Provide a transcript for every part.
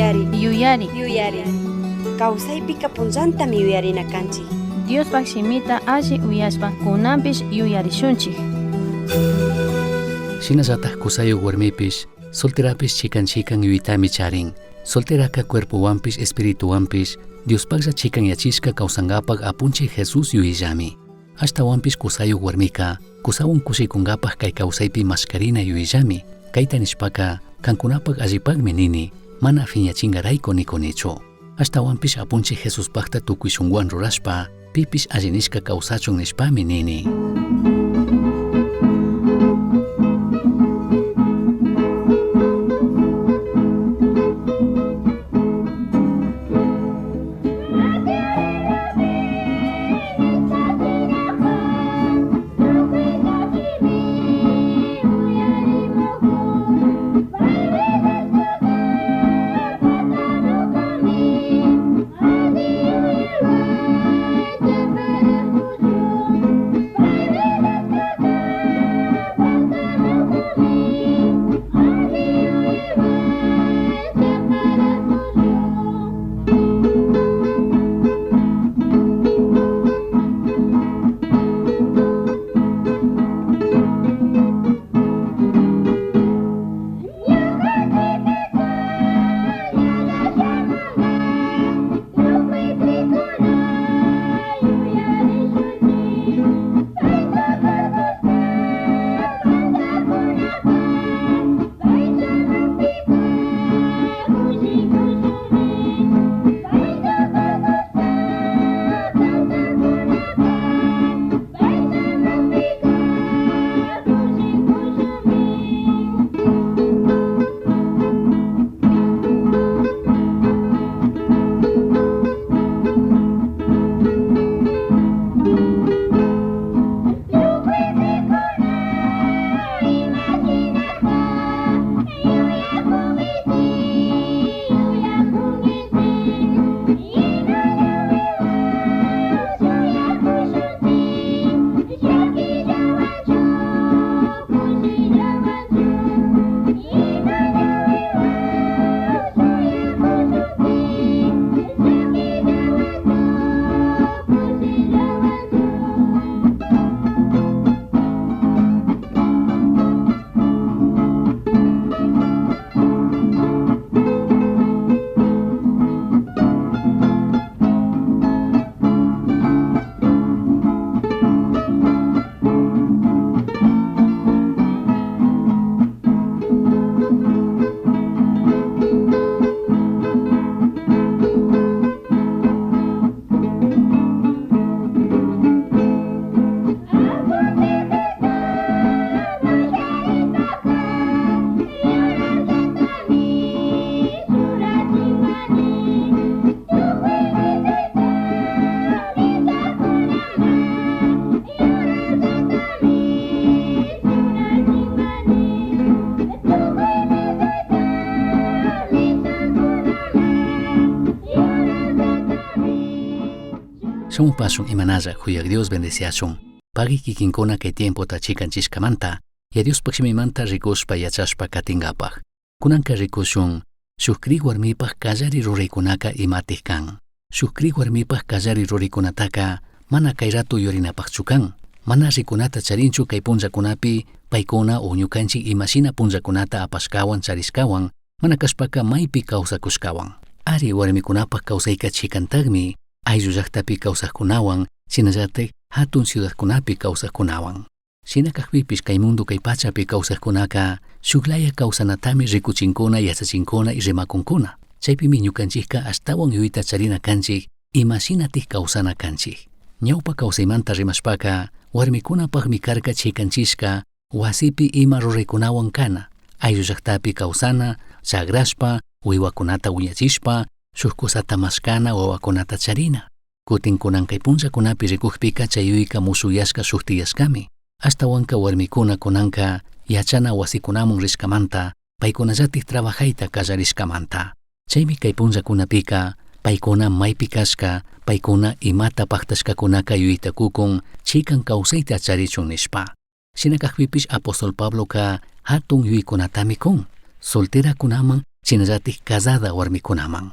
Yuyari. Kawsaypika punllantami yuyarina kanchik. Diospak simita alli uyashpa kunanpish yuyarishunchik. Shinallataq kusayuq warmipish solterapish chikan yuyitami charin. Solteraka cuerpowanpish espirituwanpish Diospaklla chikan yachishka kawsankapak apunchik Jesús yuyillami. Ashtawanpish kusayuq warmika kusawan kushikunkapak kay kawsaypi maskarina yuyillami. Kayta nishpaka kankunapak allipakmi nini, mana phiñachinkarayku nikunichu. Ashtawanpish apunchik Jesuspakta tukuy shunqwan rurashpa pipish alli nishka kawsachun nishpami nini. Shamunpashun imanalla kuyaq Dios bendeciachun. Pagi kikinkuna kay tiempo ta chikanchishkamanta, ya Dios pakshimimanta rikushpa yachashpa katingapaq. Kunanka rikushun, shuk krik warmipaq kallari ruraykunaka imatij kan. Shuk krik warmipaq kallari ruraykunataka mana kay ratu yurinapaqchu kan. Mana rikunata charinchu kay punllakunapi paykuna o ñukanchik imashina punllakunata apashkawan charishkawan, mana kashpaka maypi kawsakushkawan. Ari warmikunapaq kawsayka chikantaqmi, ayllu llaqtapi kawsaqkunawan, shinallatik hatun ciudadkunapi kawsaqkunawan. Shinakaqpipish kay mundo kay pachapi kawsaqkunaka shuklaya kawsanatami rikuchinkuna, yachachinkuna y rimakunkuna. Chaypimi ñukanchikka ashtawan yuyta charina kanchik, imashinatik kawsana kanchik. Ñawpa kawsaymanta rimashpaka warmikunapaqmi karka chikanchishka wasipi ima ruraykunawan kana. Ayllu llaqtapi kawsana, chagrashpa, wiwakunata wiñachishpa, shuk kusata maskana wawakunata charina. Kutin kunan kay punllakunapi rikukpika chayuyka musuyashka shuktiyashkami. Ashtawanka warmikuna kunanka yachana wasikunamun rishkamanta, paykunallatik trabajayta kallarishkamanta. Chaymi kay punllakunapika paykuna maypi kashka, paykuna imata paktashkakunaka yuyta kukun chikan kawsayta charichun nishpa. Shinakaqpipish apostol Pabloka hatun yuykunatami kun. Solterakunaman sinallatik casada warmikunaman.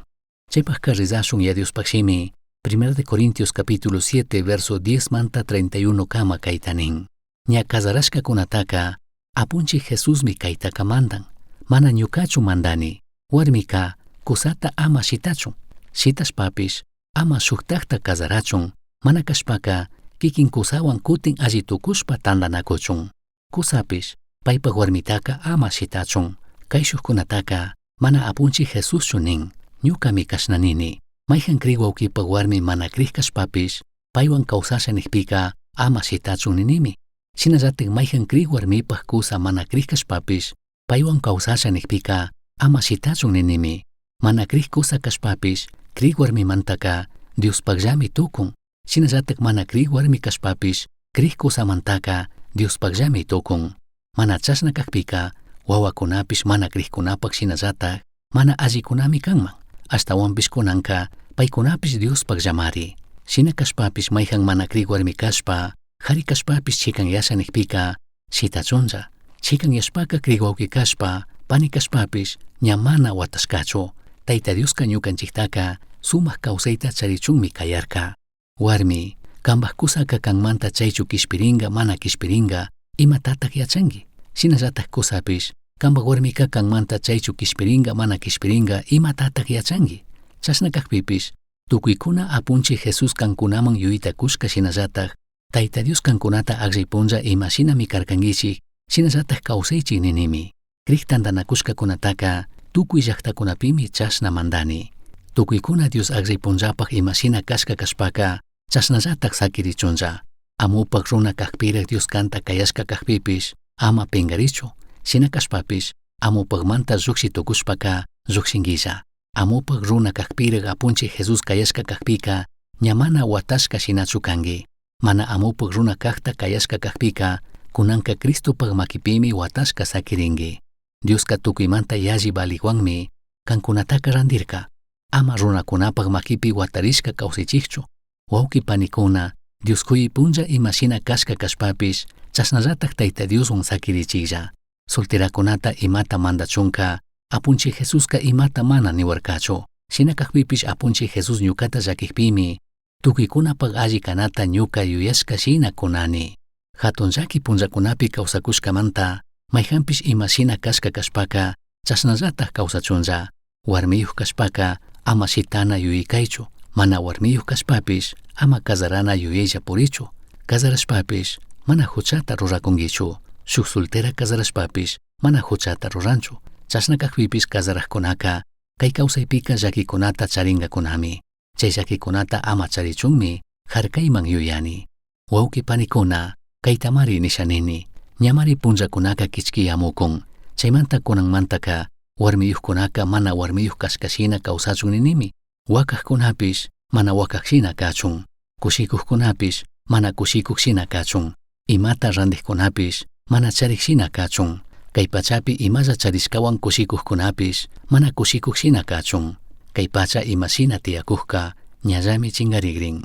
Chaypaqqa rizashun Yadiuspaqshimi 1 de Corintios capítulo 7 verso 10 manta 31 kama kaytanin. Ña casarashkakunataqa apunchi Jesusmi kaytaqa mandan. Mana ñukachu mandani. Warmika kusata ama shitachun. Shitashpapish ama shuktaqta casarachun. Mana kashpaka kikin kusawan kutin alli tukushpa tandanakuchun. Kusapish paypaq warmitaka ama shitachun. Kay shukkunataqa mana apunchi Jesuschu nin. Ñukami kashnanini. Mayjan kriwawkipaq warmi mana kriq kashpapish paywan kawsasha niqpika ama shitachun ninimi. Shinallatik mayjan kriq warmipaq kusa mana kriq kashpapish paywan kawsasha niqpika ama shitachun ninimi. Mana kriq kusa kashpapish kriq warmimantaka Diospaqllami tukun. Shinallatik mana kriq warmi kashpapish kriq kusamantaka Diospaqllami tukun. Mana chashna kaqpika wawakunapish mana kriqkunapaq shinallatak mana allikunami kanman. Ashtawanpish kunanka paykunapish Diospaqllamari. Shina kashpapish mayjan mana kriq warmi kashpa qhari kashpapish chikan yasha niqpika shitachunlla. Chikan yashpaka kriq wawki kashpa pani kashpapish ña mana watashkachu. Tayta Diosqa ñukanchiktaka sumaq kawsayta charichunmi kayarka. Warmi, kanpaq kusaka kanmanta chaychu kishpiringa mana kishpiringa imatataq yachanki. Shinallatak kusapish kanpaq warmika kanmanta chaychu kishpiringa mana kishpiringa imatataq yachanki. Chashna kaqpipish tukuykuna apunchi Jesus kankunaman yuyita kushka shinallatak Tayta Dios kankunata aqripunlla imashinami karkankichik shinallatak kawsaychik ninimi. Kriq tantanakushkakunataqa tukuy llaqtakunapimi chashna mandani. Tukuykuna Dios aqripunllapaq imashina kashka kashpaka chashnallatak sakirichunlla. Amupaq runa kaqpiraq Dios kanta kayashka kaqpipish ama pingarichu. Shina kashpapish amupaqmanta lluqshi tukushpaka lluqshinkilla. Amupaq runa kaqpiraq apunchi Jesus kayashka kaqpika ña mana watashka shinachu kanki. Mana amupaq runa kaqta kayashka kaqpika kunanka Cristopaq makipimi watashka sakirinki. Diosqa tukuymanta yalli baliwanmi kankunataqa randirka. Ama runakunapaq makipi watarishka kawsaychikchu. Wawki panikuna Dios kuypunlla imashina kashka kashpapish chasnallatak Tayta Dioswan sakirichiklla. Solterakunata imata mandachunka apunchi Jesusqa imata mana niwarkachu. Shina kaqpipish apunchi Jesus ñukata llakiqpimi tukuykunapaq alli kanata ñuka yuyashka shina kunani. Hatun llaki punllakunapi kawsakushkamanta mayjanpish imashina kashka kashpaka chasnallatak kawsachunlla. Warmiyuq kashpaka ama shitana yuyaykaychu. Mana warmiyuq kashpapish ama casarana yuyaylla purichu. Casarashpapish mana huchata rurakunkichu. Shuk soltera casarashpapish mana huchata ruranchu. Chashna kaqpipish casaraqkunaka kay kawsaypika llakikunata charingakunami. Chay llakikunata ama charichunmi harkayman yuyani. Wawki panikuna kaytamari nishanini. Ñamari punllakunaka kichkiyamukun. Chaymanta kunanmantaka warmiyuqkunaka mana warmiyuq kashkashina kawsachun ninimi. Wakaqkunapish mana wakaqshina kachun. Kushikuqkunapish mana kushikuqshina kachun. Imata randiqkunapish mana chariqshina kachun. Kay pachapi imalla charishkawan kushikuqkunapish mana kushikuqshina kachun. Kay pacha imashina tiyakuqka ñallami chingarigrin.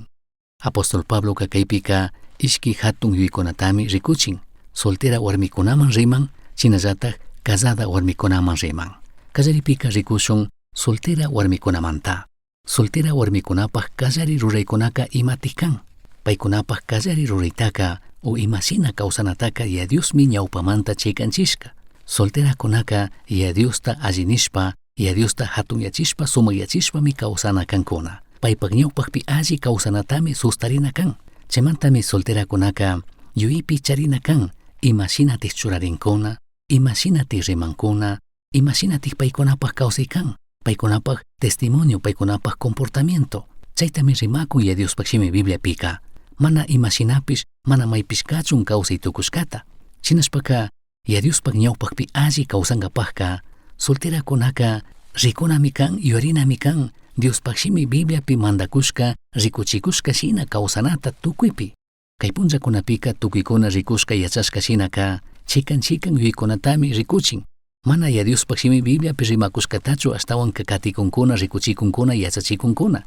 Apóstol Pablo kaypika ishki hatun yuykunatami rikuchin. Soltera warmikunaman riman shinallatak casada warmikunaman riman. Kallaripika rikushun soltera warmikunamanta. Soltera warmikunapaq kallari ruraykunaka imatij kan. Paykunapaq kallari ruraytaka o imashina kawsanataka ya Diosmi ñawpamanta chaykanchishka. Solterakunaka ya Diosta allinishpa ya Diosta hatunyachishpa sumakyachishpami kawsana kankuna. Paypaq ñawpaqpi alli kawsanatami sustarina kan. Chaymantami solterakunaka yuyipi charina kan. Imashinatij churarinkuna, imashinatij rimankuna, imashinatij paykunapaq kawsay kan. Paykunapaq testimonio, paykunapaq comportamiento. Chaytami rimakun ya Diospaqshimi Biblia pika. Mana imashinapish, mana maypish kachun kawsay tukushkata. Shinashpaka ya Diospaq ñawpaqpi alli kawsankapaqka solterakunaka rikunami kan, yuyarinami kan Diospaqshimi Bibliapi mandakushka rikuchikushka shina kawsanata tukuypi. Kay punllakunapika tukuykuna rikushka yachashka shinaka chikan yuykunatami rikuchin. Mana ya Diospaqshimi Bibliapi rimakushkatachu ashtawan kakatikunkuna rikuchikunkuna yachachikunkuna.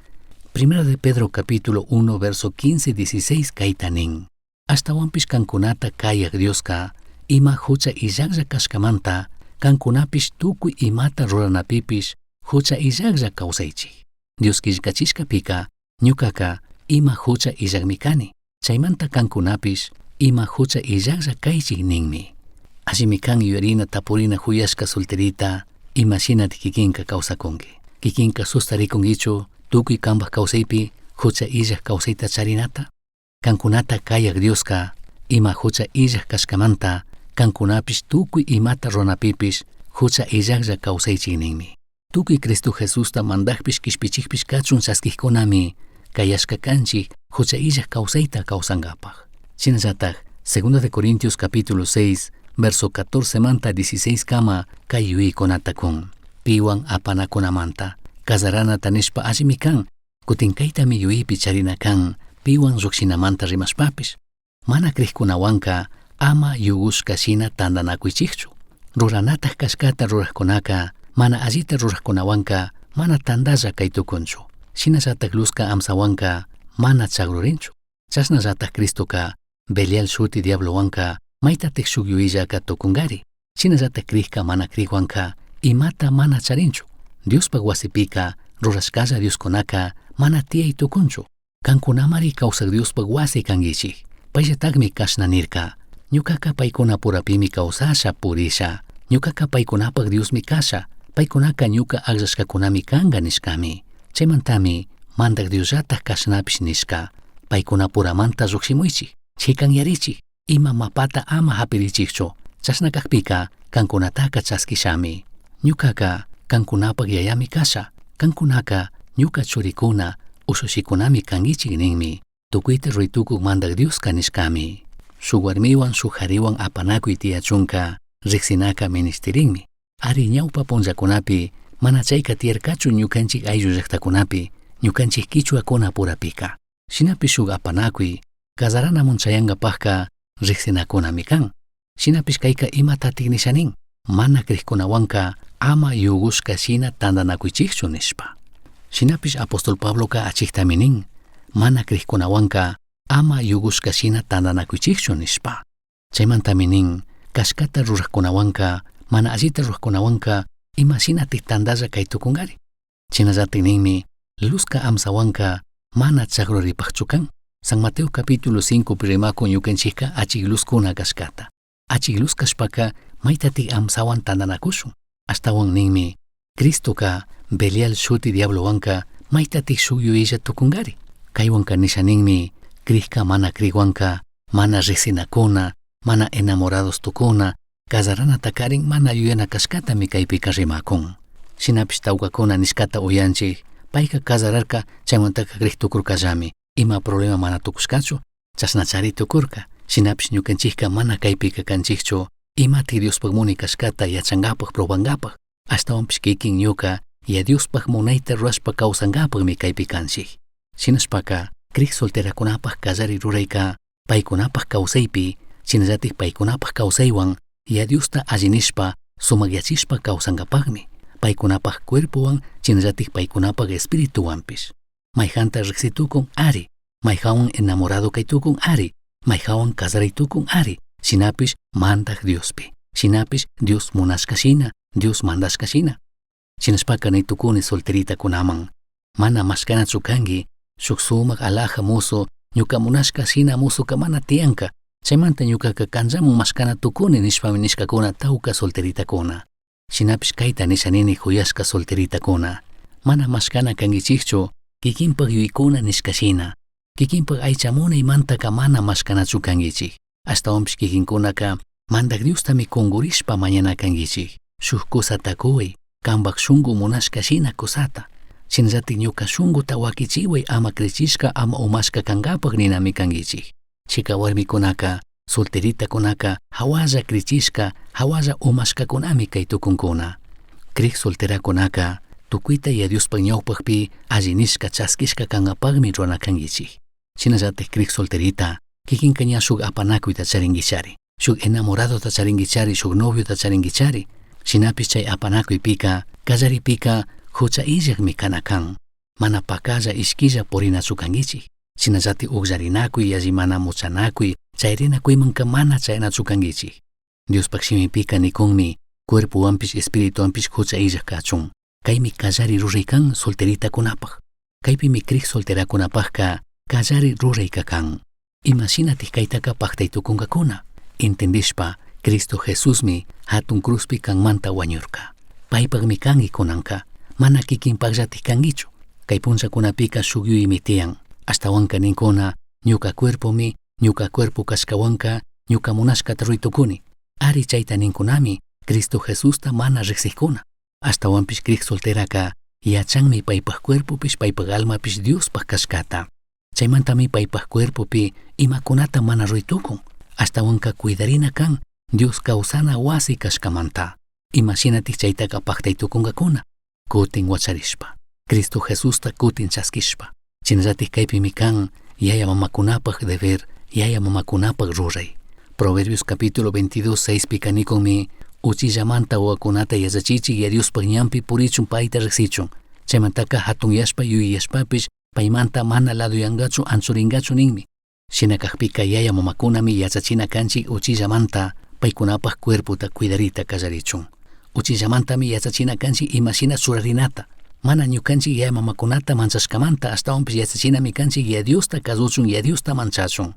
1 de Pedro capítulo 1 verso 15-16 kaytanin. Ashtawanpish kankunata kayaq Diosqa ima hucha illaqlla kashkamanta kankunapish tukuy imata ruranapipish hucha illaqlla kawsaychik. Dios killkachishkapika ñukaka ima hucha illaqmi kani, chaymanta kankunapish ima hucha illaqlla kaychik ninmi. Ashimi kan yuyarina tapurina huyashka solterita imashinati kikinka kawsakunki. Kikinka sustarikungkichu tukuy kanpak kawsaypi hucha illaq kawsayta charinata? Kankunata kayak Dioska ima hucha illaq kashkamanta kankunapish tukuy imata runapipish hucha illaqlla kawsaychik ninmi. Tukuy Cristo Jesusta mandakpish kishpichikpish kachun chaskijkunami kayashka kanchik hucha illaq kawsayta kawsankapaj. Shinallatak 2 de Corintios capítulo 6 verso 14 manta 16 kama kay yuykunata kun. Piwan apanakunamanta kasaranata nishpa allimi kan, kutinkaytami yuypi charina kan piwan llukshinamanta rimashpapish. Mana krikkunawanka ama yugushka shina tandanakuychikchu. Ruranataq kashkata ruraqkunaka mana allita ruraqkunawanka mana tandalla kaytukunchu. Shinallatak luzka amsawanka mana chagrurinchu. Chasnallatak Cristoka Belial shuti diablowanka maytatik shuk yuyillaka tukungari. Shinallatak krikka mana krikwanka imata mana charinchu. Diospak wasipika rurashkalla Dioskunaka mana tiyay tukunchu. Kankunamari kawsak Diospak wasi kankichik. Payllatagmi kashna nirka. Ñukaka paykuna purapimi kawsasha purisha. Ñukaka paykunapak Diosmi kasha. Paykunaka ñuka aqllashkakunami kanka nishkami. Chaymantami mandak Diosllatak kashnapish nishka. Paykuna puramanta lluqsimuychik. Chikanyarichik. Ima mapata ama hapirichikchu. Chasnakakpika kankunataka chaskishami. Ñukaka kankunapak yayami kasha. Kankunaka ñuka churikuna usushikunami kankichik ninmi. Tukuyta ruytukuk mandak Dioska nishkami. Shuk warmiwan shuk hariwan apanakuy tiyachunka riqsinaka ministerinmi. Ari ñawpa punllakunapi mana chayka tiyarkachu ñukanchik ayllu llaqtakunapi ñukanchik kichwakuna purapika. Shinapi shuk apanakuy kasaranamun chayankapajka riqsinakunami kan. Shinapish kayka imatatik nishanin mana krikkunawanka ama yugushka shina tandanakuychikchu nishpa. Shinapish apostol Pabloka achiktami nin mana krikkunawanka ama yugushka shina tandanakuychikchu nishpa. Chaymantami nin kashkata ruraqkunawanka mana allita ruraqkunawanka ima shinatik tandalla kaytukungari. Chinallatik ninmi luzka amsawanka mana chagruripaqchu kan. San Mateo capítulo 5 rimakun ñukanchikka achik luzkuna kashkata. Achik luz kashpaka maytatik amsawan tandanakushun. Astawan ninmi Cristoka Belial shuti diablowanka maytatik shuk yuyilla tukungari. Kaywanka nishaninmi krikka mana krikwanka mana riqsinakuna mana enamorados tukuna kasaranata karin mana yuyana kashkatami kaypika rimakun. Shinapish tawkakuna nishkata uyanchik payka kasararka chaymantaka kriktukurkallami. Ima problema mana tukushkachu chasnachari tukurka. Shinapish ñukanchikka mana kaypika kanchikchu imatik Diospak munay kashkata yachankapaj probankapaj. Ashtawanpish kikin ñuka ya Diospak munayta rurashpa kawsankapajmi kaypi kanchik. Shinashpaka krik solterakunapaj kasari rurayka paykunapaj kawsaypi shinallatik paykunapaj kawsaywan ya Diosta allinishpa sumakyachishpa kawsankapajmi. Paykunapaj cuerpowan shinallatik paykunapaj espirituwanpish. Mayjanta riqsitukun ari. Mayjawan enamorado kaytukun ari. Mayjawan kasaraytukun ari. Shinapish mandak Diospi. Shinapish Dios munashka shina, Dios mandashka shina. Shinashpaka naytukuni solterita kunaman mana mashkanachu kanki shuk sumak alaja muso ñuka munashka shina musuka mana tiyanka. Chaymanta ñukaka kanllamun mashkana tukuni nishpami nishkakuna tawka solteritakuna. Shinapish kayta nishanini huyashka solteritakuna. Mana mashkana kankichikchu kikinpak yuykuna nishka shina. Kikinpak aychamunaymantaka mana mashkanachu kankichik. Ashtawanpish kikinkunaka mandak Diostami kungurishpa mañana kankichik. Shuk kusata kuway kanpak shunku munashka shina kusata. Shinallatik ñuka shunkuta wakichiway ama krichishka ama umashka kankapak ninami kankichik. Chika warmikunaka solteritakunaka hawalla krichishka hawalla umashkakunami kay tukunkuna. Krik solterakunaka tukuyta ya Diospak ñawpakpi allinishka chaskishka kankapakmi runa kankichik. Shinallatik krik solterita kikinka ña shuk apanakuyta charinkichari. Shuk enamoradota charinkichari shuk noviota charinkichari. Shinapish chay apanakuypika kallaripika hucha illaqmi kana kan. Mana pakalla ishkilla purinachu kankichik. Shinallatik uqllarinakuy alli mana muchanakuy chayrinakuymanka mana chaynachu kankichik. Diospak shimipika nikunmi cuerpuwanpish espirituwanpish huch'ayllaj kachun. Kaymi kallari ruraykan solteritakunapaj. Kaypimi kriq solterakunapajka kallari rurayka kan. Imashinatik kaytaka paqtaytukunkakuna. Entendishpa, Cristo Jesusmi hatun cruzpi kanmanta wañurka. Paypaqmi kanki kunanka, mana kikinpaqllatik kankichu. Kay punchakunapika shukyuymi tiyan. Ashtawanka ninkuna, ñuka cuerpo kashkawanka, ñuka munashkata ruytukuni. Ari chayta ninkunami, Cristo Jesusta mana riqsikkuna. Ashtawanpish kriq solteraka, yachanmi paypaq cuerpopish paypaq almapish Diospaq kashkata. Chaymantami paypaq cuerpopi imakunata mana ruytukun. Ashtawanka cuidarina kan Dios kawsana wasi kashkamanta. Imashinatik chaytaka paqtaytukunkakuna. Kutin wacharishpa. Cristo Jesusta kutin chaskishpa. Chinallatik kaypimi kan yaya mamakunapaq deber, yaya mamakunapaq ruray. Proverbios capítulo 22, 6 pikanikunmi uchillamanta wawakunata yachachichik Diospaq ñanpi purichun payta riqsichun. Chaymantaka hatunyashpa yuyashpapish paymanta mana laduyangachu anchuringachu ninmi. Shinakaqpika yaya mamakunami yachachina kanchik uchillamanta paykunapaq cuerpota cuidarita kallarichun. Uchillamantami yachachina kanchik imashina churarinata. Mana ñukanchik yaya mamakunata manchashkamanta ashtawanpish yachachinami kanchik ya Diosta kazuchun ya Diosta manchachun.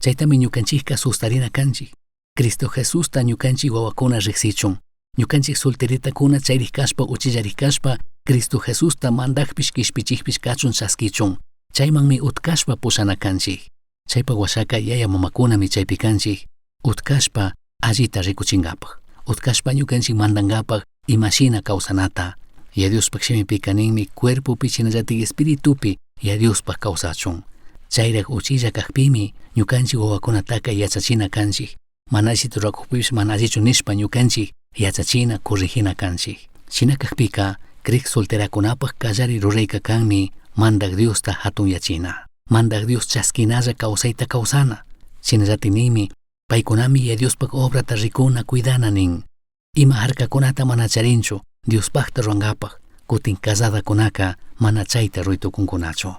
Chaytami ñukanchikka sustarina kanchik. Cristo Jesusta ñukanchik wawakuna riqsichun. Ñukanchik solteritakuna chayrik kashpa uchillarik kashpa Cristo Jesusta mandakpish kishpichikpish kachun chaskichun. Chaymanmi utkashpa pushana kanchik. Chaypa washaka yaya mamakunami chaypi kanchik utkashpa allita rikuchinkapaq. Utkashpa ñukanchik mandangapaq imashina kawsanata. Ya Diospaq shimipiqa ninmi cuerpopi chinallatik espiritupi ya Diospaq kawsachun. Chayraq uchilla kaqpimi ñukanchik wawakunataka yachachina kanchik. Mana allitu rurakukpipish mana allichu nishpa ñukanchik yachachina corrijina kanchik. Shina kaqpika kriq solterakunapaq kallari rurayka kanmi mandak Diosta hatunyachina. Mandak Dios chaskinalla kawsayta kawsana. Shinallatik ninmi paykunami ya Diospaq obrata rikuna cuidana nin. Ima harkakunata mana charinchu Diospaqta ruangapaq. Kutin casadakunaka mana chayta ruytukunkunachu.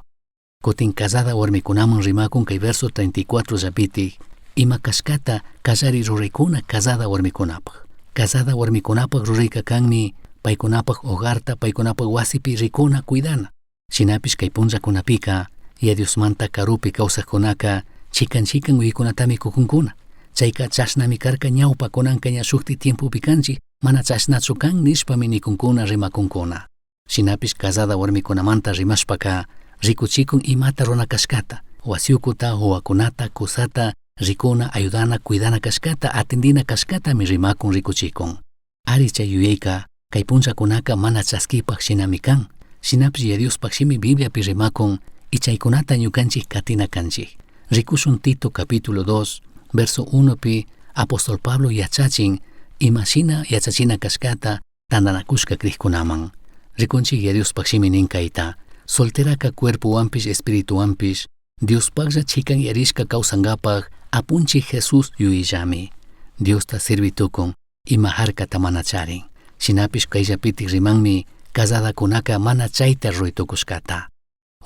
Kutin casada warmikunaman rimakun kay verso 34 llapitik ima kashkata kallari ruraykuna casada warmikunapaq. Casada warmikunapaq rurayka kanmi paykunapaq hogarta paykunapaq wasipi rikuna cuidana. Shinapish kay punllakunapika ya Diosmanta karupi kawsaqkunaka chikan uykunatami kukunkuna. Chayka chashnami karka ñawpa kunanka ña shukti tiempopi kanchik mana chashnachu kan nishpami nikunkuna rimakunkuna. Shinapish casada warmikunamanta rimashpaka rikuchikun imata runa kashkata. Wasiukuta, wawakunata, kusata, rikuna, ayudana, cuidana kashkata, atendina kashkata mi rimakun rikuchikun. Ari chay yuyayka kay punchakunaka mana chaskipaq shinami kan. Shinapish ya Diospaq shimi Bibliapi rimakun y chaykunata ñukanchik katina kanchik. Rikushun Tito capítulo 2 verso 1 pi apóstol Pablo yachachin imashina yachachina kashkata tandanakushka kriqkunaman. Rikunchik ya Diospaq shimi nin kayta solteraka cuerpuwanpish espirituwanpish Diospaqlla chikan yarishka kawsankapaq apunchik Jesús yuyillami. Diosta servitukun ima harkata mana charin. Shinapish kayllapitik rimanmi casadakunaka mana chayta ruytukushkata.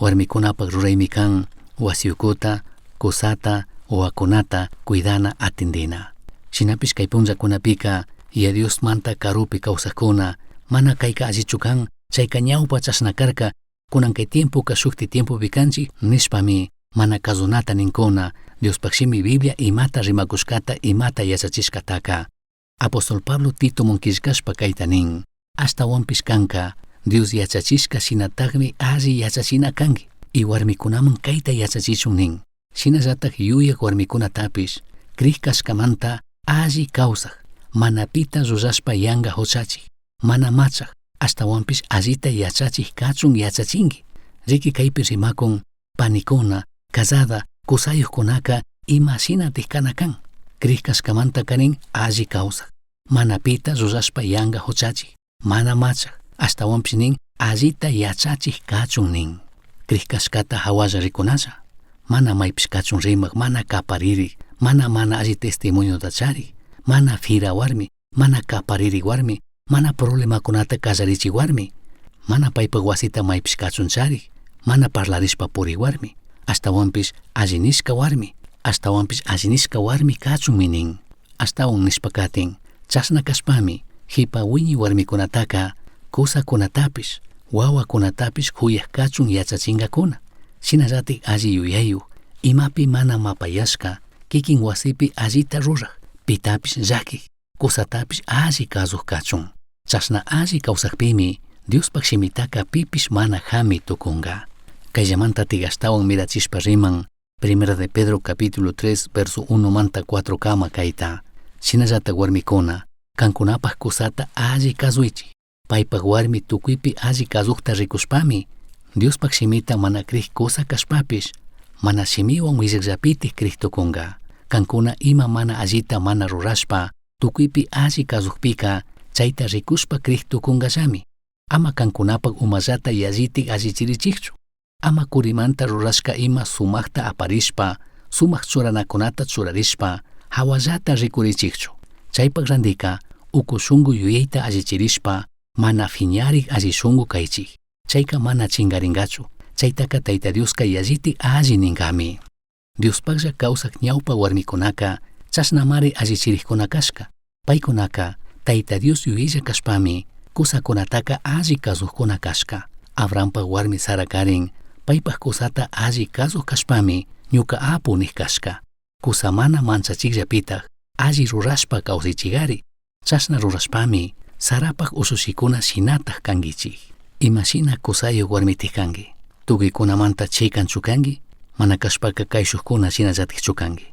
Warmikunapaq ruraymi kan wasiukuta, kusata, wawakunata cuidana atendina. Shinapish kay punllakunapika ya Diosmanta karupi kawsaqkuna mana kayka allichu kan chayka ñawpa chashnakarka kunan kay tiempoka shukti tiempopi kanchik nishpami mana kazunata ninkuna Diospaq shimi Biblia imata rimakushkata imata yachachishkataka. Apóstol Pablo Tito munkishkashpa kayta nin ashtawanpish kanka Dios yachachishka shinataqmi alli yachachina kanki y warmikunaman kayta yachachichun nin. Shinallatak yuyak warmikunatapish kriq kashkamanta alli kawsaq mana pita rurashpa yanga huchachik mana machaq ashtawanpish allita yachachik kachun yachachinki. Riki kaypi rimakun panikuna, casada, kusayuqkunaka imashinatik kana kan. Kriq kashkamanta kanin alli kawsaq mana pita rurashpa yanga huchachik mana machaq ashtawanpish nin allita yachachik kachun nin. Kriq kashkata hawalla rikunalla. Mana maypish kachun rimaq mana kaparirik mana alli testimonio charik mana fira warmi mana kaparirik warmi mana problemakunata kallarichik warmi mana paypaq wasita maypish kachun charik mana parlarishpa purik warmi ashtawanpish alli nishka warmi ashtawanpish alli nishka warmi kachunmi nin. Ashtawan nishpa katin chashna kashpami hipa wiñi warmikunataqa kusakunatapish wawakunatapish kuyakachun yachachinkakuna. Shinallatik alli yuyayu imapi mana mapayashka kikin wasipi allita ruraq pitapish llakik kusatapish alli kasuq kachun. Chashna alli kawsaqpimi Diospak shimitaka pipish mana hami tukunga. Kayllamanta tigashtawan mirachishpa riman Primera de Pedro capítulo 3 verso 1 manta 4 kama kaita. Shinallatak warmikuna kankunapak kusata alli kasuychik. Paypak warmi tukuypi alli kasuqta rikushpami Diospak shimita mana kriq kusa kashpapish mana shimiwan willakllapitik kriq tukunga. Kankuna ima mana allita mana rurashpa tukuypi alli kasuqpika chayta rikushpa kriq tukungallami. Ama kankunapak umallata yallitik allichirichikchu. Ama kurimanta rurashka ima sumakta aparishpa sumak churanakunata churarishpa hawallata rikurichikchu. Chaypak randika uku shungu yuyayta allichirishpa mana fiñarik alli shungu kaychik. Chayka mana chingaringachu. Chaytaka Tayta Dioska yallitik alli ninkami. Diospaklla kawsak ñawpa warmikunaka chashnamari allichirikkuna kashka. Paykunaka Tayta Dios yuyaylla kashpami kusakunataka alli kasuqkuna kashka. Abrahampak warmi Sara karin paypak kusata alli kasuq kashpami ñuka apu nik kashka. Kusa mana manchachikllapitak alli rurashpa kawsaychigari. Chashna rurashpami Sarapak usushikuna shinatak kangichik. Imashina kusayuq warmitik kangi. Tukuykunamanta chaykanchu kangi. Mana kashpaka kay shukkuna shinallatikchu kangi.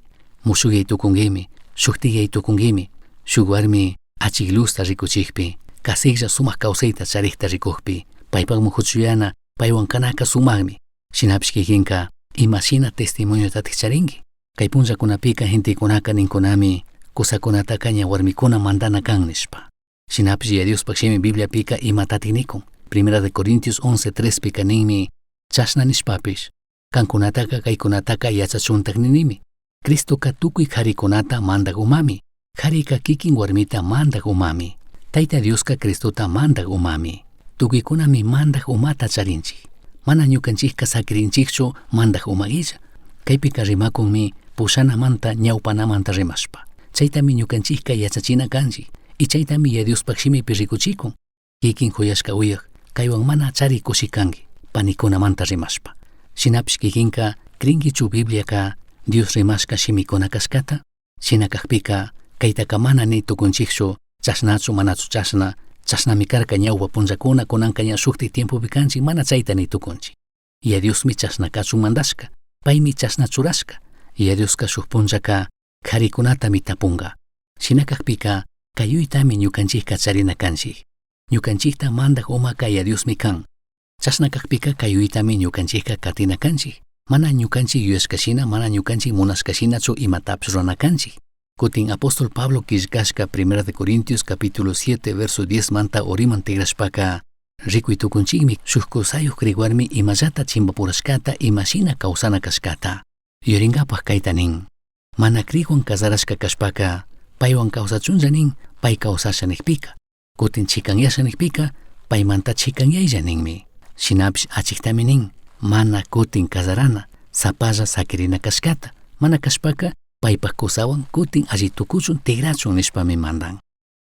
Musukyay tukungimi, shuktiyay tukungimi. Shuk warmi achiklusta rikuchikpi kasiklla sumak kawsayta charikta rikukpi paypak muhuchuyana paywan kanaka sumakmi. Shinapish kikinka imashina testimoniotatik charinki. Kay punllakunapika gentikunaka ninkunami kusakunataka ña warmikuna mandana kan nishpa. Shinapish Diospak shimi Bibliapika imatatik nikun. Primera de Corintios 11:3 pika ninmi chashna nishpapish kankunataka kaykunataka yachachuntak ninimi. Cristoka tukuy qharikunata mandak umami. Qharika kikin warmita mandak umami. Tayta Dioska Cristota mandak umami. Tukuykunami mandak umata charinchik. Mana ñukanchikka sakirinchikchu mandak umagilla. Kaypika rimakunmi pushanamanta ñawpanamanta rimashpa. Chaytami ñukanchikka yachachina kanchik. Y chaytami Diospak shimipi rikuchikun. Kikin kuyashka uyaq kaywan mana chari kushikanki panikunamanta rimashpa. Shinapish kikinka krinkichu Bibliaka Dios rimashka shimikuna kashkata. Shinakakpika kaytaka mana ni tukunchikchu chashnachu manachu chashna. Chashnami karka ñawpa punllakuna kunanka ña shuktik tiempopi kanchik mana chayta ni tukunchik. Diosmi chashnakachun mandashka. Paymi chashna churashka. Dioska shuk punllaka qharikunatami tapunga. Shinakakpika kayuytami ñukanchikka charina kanchik. Ñukanchikta mandak umaka Diosmi kan. Chashnakakpika kayuytami ñukanchikka katina kanchik. Mana ñukanchik yuyashkashina mana ñukanchik munashkashinachu imatapish rurana kanchik. Kutin apóstol Pablo killkashka Primera de Corintios capítulo 7 verso 10 manta oriman tigrashpaka rikuy tukunchikmi shuk kusayuq kriq warmi imallata chimpapurashkata imashina kawsana kashkata. Yurinkapak kayta nin. Mana kriqwan kasarashka kashpaka paywan kawsachunlla nin pay kawsasha nikpika. Kutin chikanyasha nikpika paymanta chikanyaylla ninmi. Shinapish achiktami nin mana kutin kasarana sapalla sakirina kashkata. Mana kashpaka paypak kusawan kutin alli tukuchun tigrachun nishpami mandan.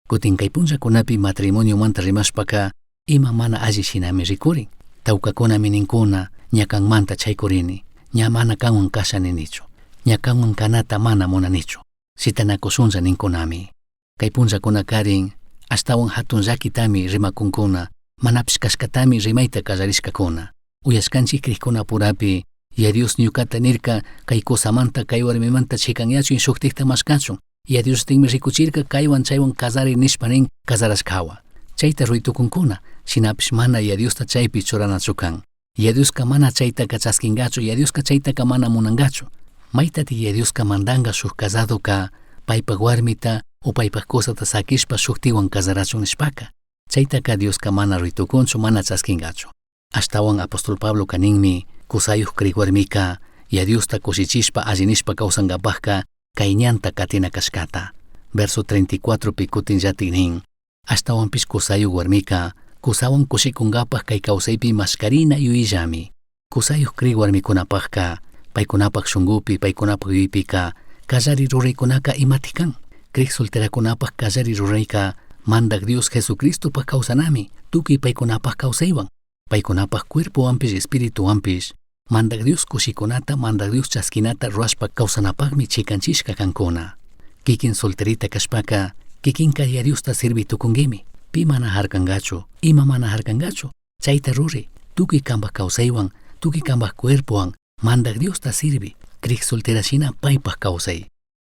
Kutin kay punllakunapi matrimonio manta rimashpaka ima mana alli shinami rikurin. Tawkakunami ninkuna ña kanmanta chaykurini. Ña mana kanwan kasha ninichu. Ña kanwan kanata mana munanichu. Sitanakusunlla ninkunami. Kay punllakuna karin astawan hatun llakitami rimakunkuna. Manapish kashkatami rimayta kallarishkakuna. Uyashkanchik kriqkuna purapi Dios ñukata nirka kay kusamanta kay warmimanta chikanyachu shuktikta mashkachun. Dios tinmi rikuchirka kaywan chaywan kasari nishpa nin kasarashkawa. Chayta ruytukunkuna shinapish mana Diosta chaypi churanachu kan. Dioska mana chaytaka chaskingachu Dioska chaytaka mana munangachu. Maytati Dioska mandanga shuk kasadoka paypak warmita o paypak kusata sakishpa shuktiwan kasarachun nishpaka. Chaytaka Dioska mana ruytukunchu mana chaskingachu. Ashtawan apóstol Pablo kaninmi kusayuq kriq warmika Diosta kushichishpa allinishpa kawsankapakka kay ñanta katina kashkata. Verso 34 pi kutin llatik nin. Ashtawanpish kusayuq warmika kusawan kushikunkapak kay kawsaypi maskarina yuyillami. Kusayuq kriq warmikunapakka paykunapak shunkupi paykunapak yuypika kallari ruraykunaka imatik kan. Kriq solterakunapak kallari rurayka mandak Dios Jesucristo pa kawsanami, tukuy paykunapaq kawsaywan, paykunapaq cuerpowanpish espirituwanpish, mandak Dios kushikunata, mandak Dios chaskinata ruashpa kawsanapaqmi chikanchishka kankuna. Kikin solterita kashpaka, kikinka diariosta servitukungimi, pi mana harkangachu, ima mana harkangachu, chayta ruri, tukuy kambaq kawsaywan, tukuy kambaq cuerpowan, mandak Diosta sirvi, krik solterashina paypaq kawsay.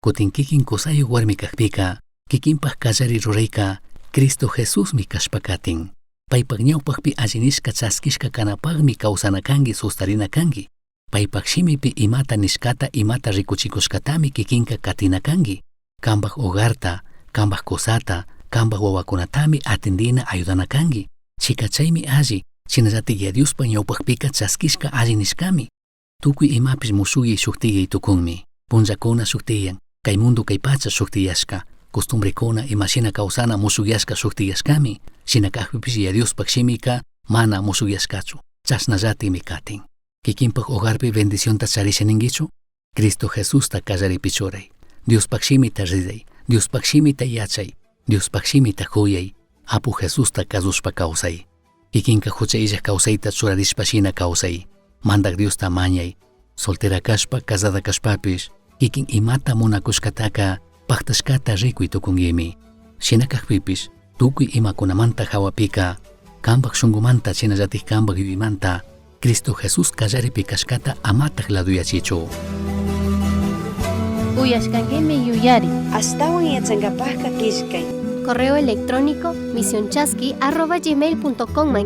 Kutin kikin kusayuq warmi kaqpika, kikinpaq kallari rurayka, Cristo Jesusmi kashpakatin. Paypaq ñawpaqpi allinishka chaskishka kanapaqmi kawsana kangi sustarina kangi. Paypaq shimipi imata nishkata imata rikuchikushkatami kikinka katina kangi. Kambaq hogarta, kambaq kusata, kambaq wawakunatami atendina ayudana kangi. Chikachaymi alli, chinallatik Diospa ñawpaqpika chaskishka allinishkami. Tukuy imapish mushuyay shuktiyay tukunmi. Punllakuna shuktiyan, kay mundo kay pacha shuktiyashka. Costumbrekuna imashina kawsana mushuyashka shuktiyashkami. Shina kaqpipish Diospak shimika mana mushuyashkachu. Chashnallatimi katin. Kikinpak hogarpi bendicionta charisha ningichu. Cristo Jesusta kallaripichuray. Diospak shimita riday. Diospak shimita yachay. Diospak shimita huyay. Apu Jesusta kazushpa kawsay. Kikinka huchaylla kawsayta churarishpa shina kawsay. Mandak Diosta mañay. Soltera kashpa, casada kashpapish. Kikin imata munakushkataka paktashkata rikuy tukungimi. Shina kaqpipish tukuy imakunamanta hawapika kambaq shunqumanta chinallatik kambaq yuyimanta Cristo Jesús kallaripi kashkata amatak laduyachichu. Uyashkankimi yuyari. Astawan yachankapaqqa qillqay. Correo electrónico misionchaski@gmail.com.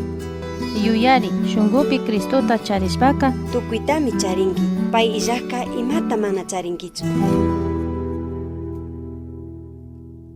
Yuyari, shungupi Cristota charishpaka Tukuytami charinki. Pay illaqqa imata mana charinkichu.